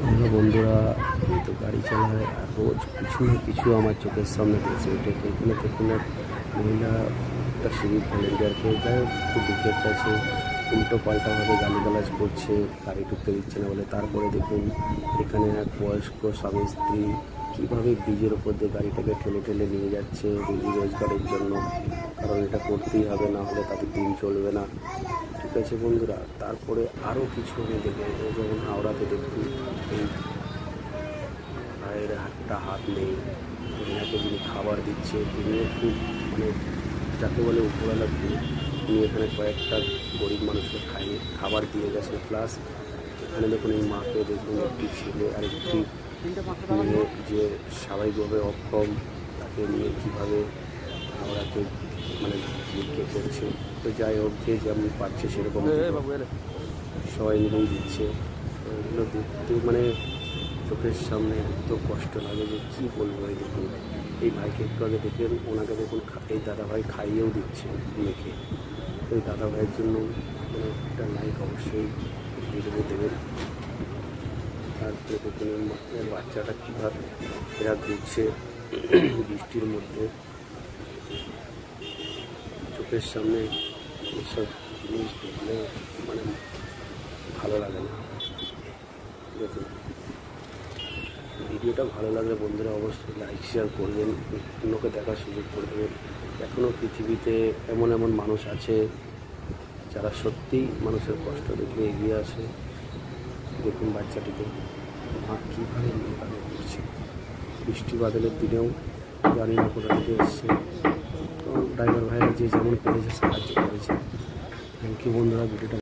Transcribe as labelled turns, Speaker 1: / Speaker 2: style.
Speaker 1: আমরা বন্ধুরা তো গাড়ি চালায় আর রোজ কিছু না কিছু আমার চোখের সামনে ভেসে ওঠে। এখানে দেখুন এক মহিলা একটা সিভিক ভলেন্টিয়ারকে যাই হোক একটু ডিফেক্ট আছে, উল্টো পাল্টাভাবে গালিগালাজ করছে, গাড়ি ঢুকতে দিচ্ছে না বলে। তারপরে দেখুন এখানে এক বয়স্ক স্বামী স্ত্রী কীভাবে ব্রিজের ওপর দিয়ে গাড়িটাকে ঠেলে ঠেলে নিয়ে যাচ্ছে রুজি রোজগারের জন্য, কারণ এটা করতেই হবে, না হলে তাদের দিন চলবে না। ঠিক আছে বন্ধুরা, তারপরে আরও কিছু আমি দেখে যেমন হাওড়াতে দেখুন এই ভাইয়ের একটা হাত নেই, মহিলাকে যিনি খাবার দিচ্ছে তিনিও খুব মানে যাকে বলে উপরওয়ালা তিনি এখানে কয়েকটা গরিব মানুষকে খাবার দিয়ে গেছে। প্লাস এখানে দেখুন এই মাকে দেখুন একটি ছেলে আর একটি মেয়ে যে স্বাভাবিকভাবে অক্ষম, তাকে নিয়ে কীভাবে হাওড়াকে মানে ভিক্ষে করছে। তো যাই হোক, যে যেমন পাচ্ছে সেরকম সবাই মিলেই দিচ্ছে। তো এগুলো দেখতে মানে চোখের সামনে এত কষ্ট লাগে যে কী বলবো। এই দেখুন এই ভাইকে একটু আগে দেখলেন, ওনাকে দেখুন এই দাদাভাই খাইয়েও দিচ্ছে মেয়েকে। তো এই দাদাভাইয়ের জন্য মানে একটা লাইক অবশ্যই ভিডিও দেবেন। তারপরে দেখুন বাচ্চাটা কীভাবে এরা ঘুরছে বৃষ্টির মধ্যে, চোখের সামনে এইসব জিনিস দেখলে মানে ভালো লাগে না। দেখুন ভিডিওটা ভালো লাগলে বন্ধুরা অবশ্যই লাইক শেয়ার করবেন, অন্যকে দেখার সুযোগ করে দেবেন। এখনও পৃথিবীতে এমন এমন মানুষ আছে যারা সত্যিই মানুষের কষ্ট দেখলে এগিয়ে আসে। দেখুন বাচ্চাটিকে মা কীভাবে নিয়ে তাদের করছে, বৃষ্টি বাদলের দিনেও জানি না কোথা থেকে এসছে। তো ড্রাইভার ভাইরা যে যেমন পেরেছে সাহায্য করেছে। থ্যাংক ইউ বন্ধুরা, ভিডিওটা